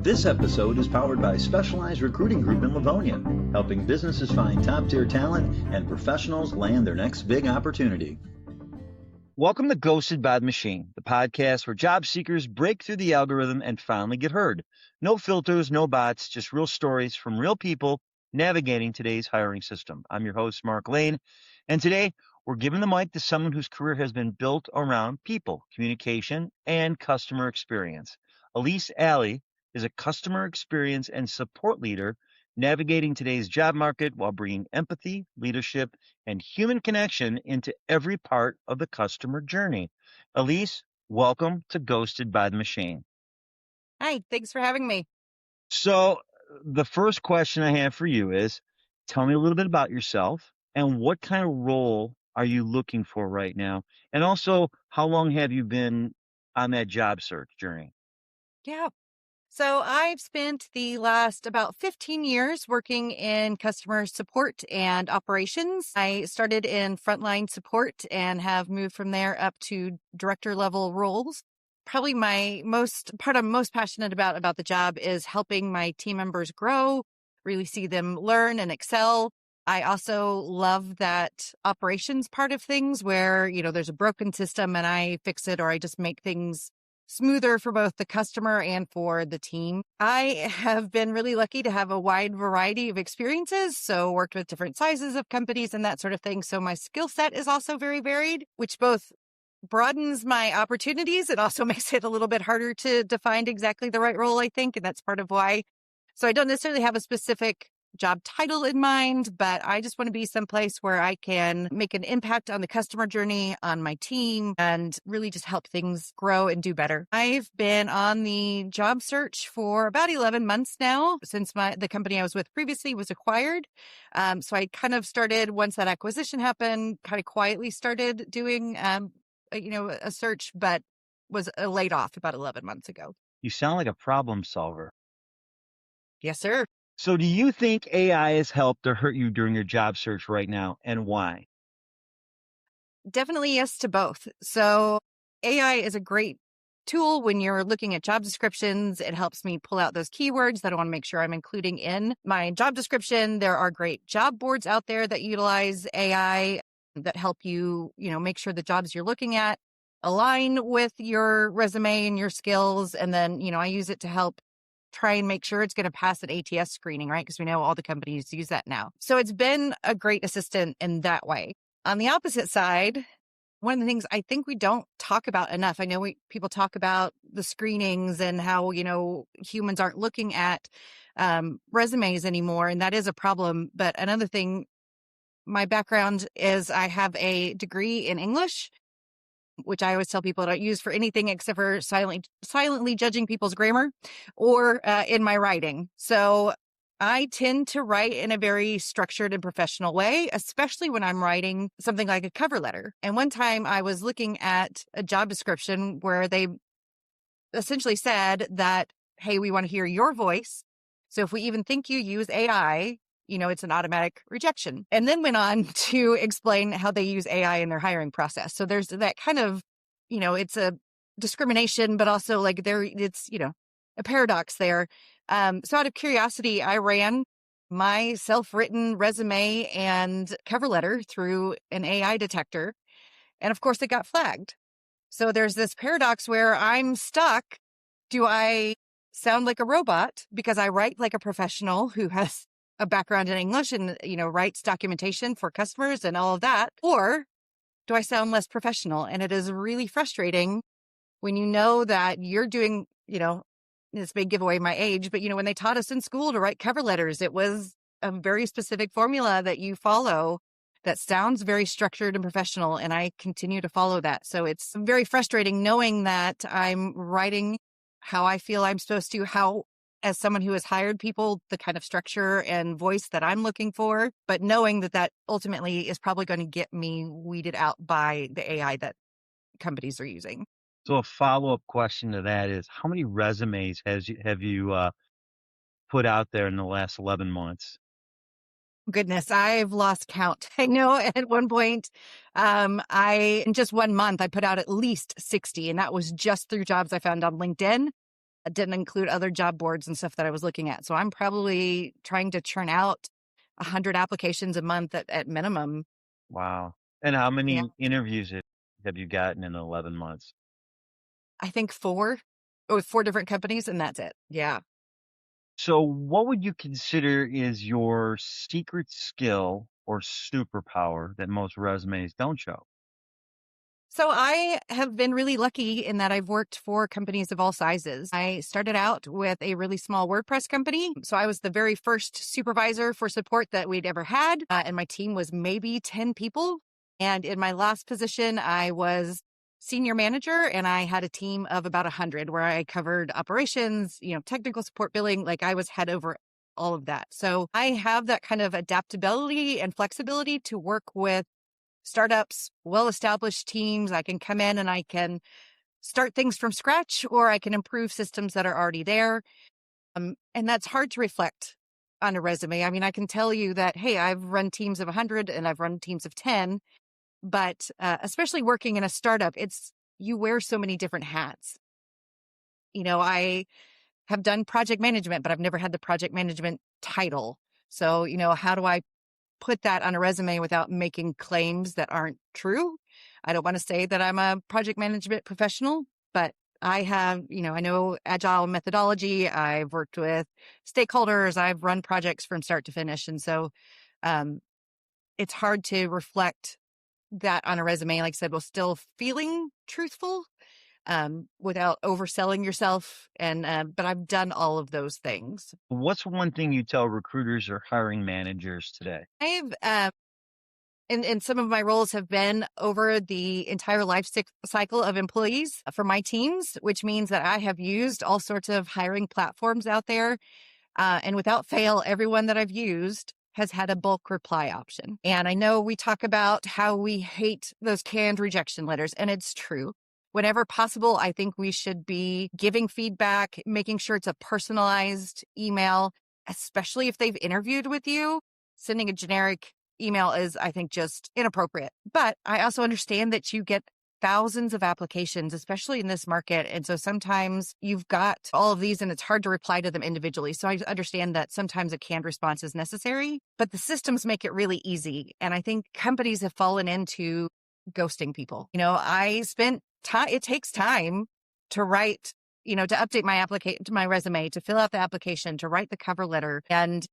This episode is powered by Specialized Recruiting Group in Livonia, helping businesses find top-tier talent and professionals land their next big opportunity. Welcome to Ghosted by the Machine, the podcast where job seekers break through the algorithm and finally get heard. No filters, no bots, just real stories from real people navigating today's hiring system. I'm your host, Mark Lane, and today we're giving the mic to someone whose career has been built around people, communication, and customer experience. Elise is a customer experience and support leader navigating today's job market while bringing empathy, leadership, and human connection into every part of the customer journey. Elise, welcome to Ghosted by the Machine. Hi, thanks for having me. So the first question I have for you is, tell me a little bit about yourself and what kind of role are you looking for right now? And also, how long have you been on that job search journey? Yeah. So I've spent the last about 15 years working in customer support and operations. I started in frontline support and have moved from there up to director level roles. Probably I'm most passionate about the job is helping my team members grow, really see them learn and excel. I also love that operations part of things where, there's a broken system and I fix it or I just make things smoother for both the customer and for the team. I have been really lucky to have a wide variety of experiences. So worked with different sizes of companies and that sort of thing. So my skill set is also very varied, which both broadens my opportunities. It also makes it a little bit harder to find exactly the right role, I think. And that's part of why. So I don't necessarily have a specific job title in mind, but I just want to be someplace where I can make an impact on the customer journey, on my team, and really just help things grow and do better. I've been on the job search for about 11 months now since the company I was with previously was acquired. So I kind of started once that acquisition happened, kind of quietly started doing, a search, but was laid off about 11 months ago. You sound like a problem solver. Yes, sir. So do you think AI has helped or hurt you during your job search right now, and why? Definitely yes to both. So AI is a great tool when you're looking at job descriptions. It helps me pull out those keywords that I want to make sure I'm including in my job description. There are great job boards out there that utilize AI that help you, make sure the jobs you're looking at align with your resume and your skills. And then, I use it to help try and make sure it's going to pass an ATS screening, right? Because we know all the companies use that now. So it's been a great assistant in that way. On the opposite side, one of the things I think we don't talk about enough, I know people talk about the screenings and how, humans aren't looking at resumes anymore. And that is a problem. But another thing, my background is I have a degree in English, which I always tell people I don't use for anything except for silently judging people's grammar or in my writing. So I tend to write in a very structured and professional way, especially when I'm writing something like a cover letter. And one time I was looking at a job description where they essentially said that, hey, we want to hear your voice. So if we even think you use AI, it's an automatic rejection. And then went on to explain how they use AI in their hiring process. So there's that kind of, it's a discrimination, but also it's a paradox there. So out of curiosity, I ran my self-written resume and cover letter through an AI detector. And of course, it got flagged. So there's this paradox where I'm stuck. Do I sound like a robot because I write like a professional who has a background in English and, writes documentation for customers and all of that? Or do I sound less professional? And it is really frustrating when you know that you're doing, this may give away my age, but, when they taught us in school to write cover letters, it was a very specific formula that you follow that sounds very structured and professional. And I continue to follow that. So it's very frustrating knowing that I'm writing how I feel I'm supposed to, as someone who has hired people, the kind of structure and voice that I'm looking for, but knowing that ultimately is probably going to get me weeded out by the AI that companies are using. So a follow-up question to that is, how many resumes have you put out there in the last 11 months? Goodness, I've lost count. I know at one point, in just 1 month, I put out at least 60, and that was just through jobs I found on LinkedIn. It didn't include other job boards and stuff that I was looking at. So I'm probably trying to churn out 100 applications a month at minimum. Wow. And how Yeah. many interviews have you gotten in 11 months? I think 4 with 4 different companies, and that's it. Yeah. So what would you consider is your secret skill or superpower that most resumes don't show? So I have been really lucky in that I've worked for companies of all sizes. I started out with a really small WordPress company. So I was the very first supervisor for support that we'd ever had. And my team was maybe 10 people. And in my last position, I was senior manager and I had a team of about 100 where I covered operations, technical support, billing. Like I was head over all of that. So I have that kind of adaptability and flexibility to work with startups, well-established teams. I can come in and I can start things from scratch, or I can improve systems that are already there. And that's hard to reflect on a resume. I mean, I can tell you that, hey, I've run teams of 100 and I've run teams of 10, but especially working in a startup, you wear so many different hats. I have done project management, but I've never had the project management title. So, how do I put that on a resume without making claims that aren't true? I don't want to say that I'm a project management professional, but I have, I know agile methodology. I've worked with stakeholders. I've run projects from start to finish. And so it's hard to reflect that on a resume, like I said, while still feeling truthful without overselling yourself. But I've done all of those things. What's one thing you tell recruiters or hiring managers today? I've and some of my roles have been over the entire life cycle of employees for my teams, which means that I have used all sorts of hiring platforms out there. And without fail, everyone that I've used has had a bulk reply option. And I know we talk about how we hate those canned rejection letters, and it's true. Whenever possible, I think we should be giving feedback, making sure it's a personalized email, especially if they've interviewed with you. Sending a generic email is, I think, just inappropriate. But I also understand that you get thousands of applications, especially in this market. And so sometimes you've got all of these and it's hard to reply to them individually. So I understand that sometimes a canned response is necessary, but the systems make it really easy. And I think companies have fallen into ghosting people. I spent time, it takes time to write, to update my resume, to fill out the application, to write the cover letter. And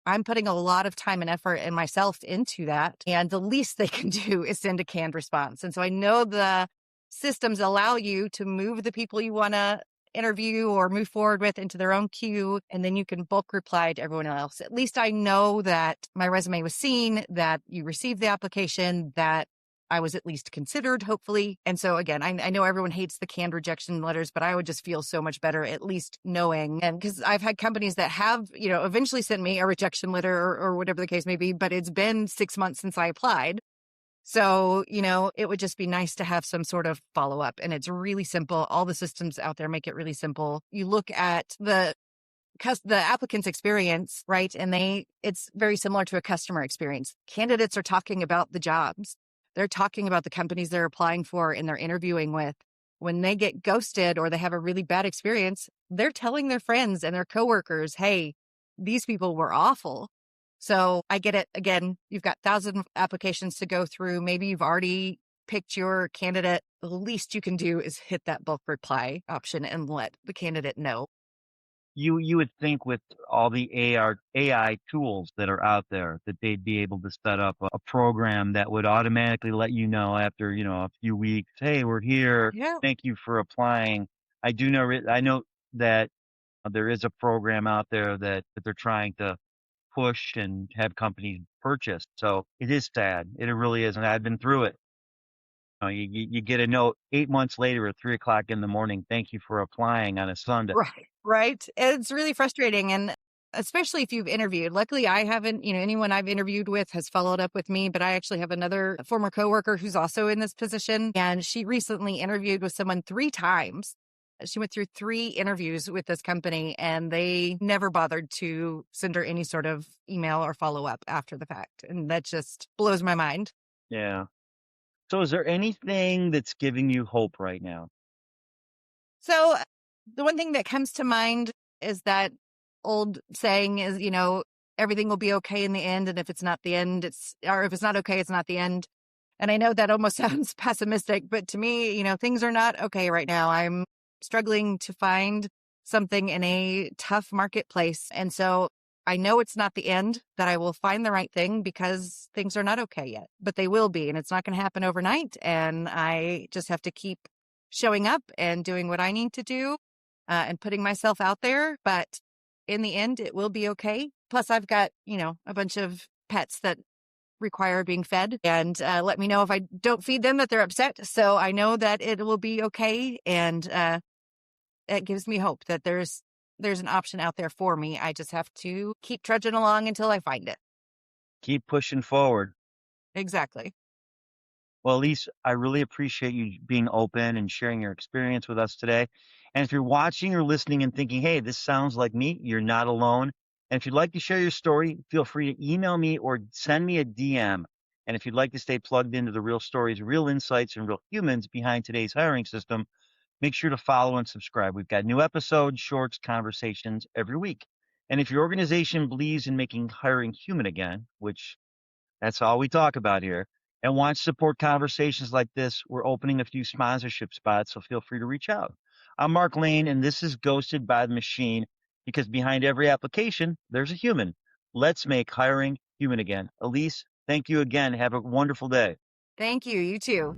I'm putting a lot of time and effort and myself into that. And the least they can do is send a canned response. And so I know the systems allow you to move the people you want to interview or move forward with into their own queue. And then you can bulk reply to everyone else. At least I know that my resume was seen, that you received the application, that I was at least considered, hopefully. And so again, I know everyone hates the canned rejection letters, but I would just feel so much better at least knowing. And because I've had companies that have, eventually sent me a rejection letter or whatever the case may be, but it's been 6 months since I applied. So, it would just be nice to have some sort of follow-up. And it's really simple. All the systems out there make it really simple. You look at the applicant's experience, right? And it's very similar to a customer experience. Candidates are talking about the jobs. They're talking about the companies they're applying for and they're interviewing with. When they get ghosted or they have a really bad experience, they're telling their friends and their coworkers, hey, these people were awful. So I get it. Again, you've got thousands of applications to go through. Maybe you've already picked your candidate. The least you can do is hit that bulk reply option and let the candidate know. You would think with all the AI tools that are out there that they'd be able to set up a program that would automatically let you know after, a few weeks, hey, we're here. Yeah. Thank you for applying. I know that there is a program out there that they're trying to push and have companies purchase. So it is sad. It really is. And I've been through it. You get a note 8 months later at 3:00 in the morning. Thank you for applying on a Sunday. Right. It's really frustrating. And especially if you've interviewed. Luckily, I haven't, anyone I've interviewed with has followed up with me, but I actually have another former coworker who's also in this position. And she recently interviewed with someone 3 times. She went through 3 interviews with this company and they never bothered to send her any sort of email or follow up after the fact. And that just blows my mind. Yeah. So is there anything that's giving you hope right now? So The one thing that comes to mind is that old saying is, everything will be okay in the end. And if it's not the end, or if it's not okay, it's not the end. And I know that almost sounds pessimistic, but to me, things are not okay right now. I'm struggling to find something in a tough marketplace. And so I know it's not the end, that I will find the right thing because things are not okay yet, but they will be. And it's not going to happen overnight. And I just have to keep showing up and doing what I need to do and putting myself out there. But in the end, it will be okay. Plus, I've got, a bunch of pets that require being fed, and let me know if I don't feed them that they're upset. So I know that it will be okay. And it gives me hope that there's an option out there for me. I just have to keep trudging along until I find it. Keep pushing forward. Exactly. Well, Elise, I really appreciate you being open and sharing your experience with us today. And if you're watching or listening and thinking, hey, this sounds like me, you're not alone. And if you'd like to share your story, feel free to email me or send me a DM. And if you'd like to stay plugged into the real stories, real insights, and real humans behind today's hiring system, make sure to follow and subscribe. We've got new episodes, shorts, conversations every week. And if your organization believes in making hiring human again, which that's all we talk about here, and wants to support conversations like this, we're opening a few sponsorship spots, so feel free to reach out. I'm Mark Lane, and this is Ghosted by the Machine, because behind every application, there's a human. Let's make hiring human again. Elise, thank you again. Have a wonderful day. Thank you. You too.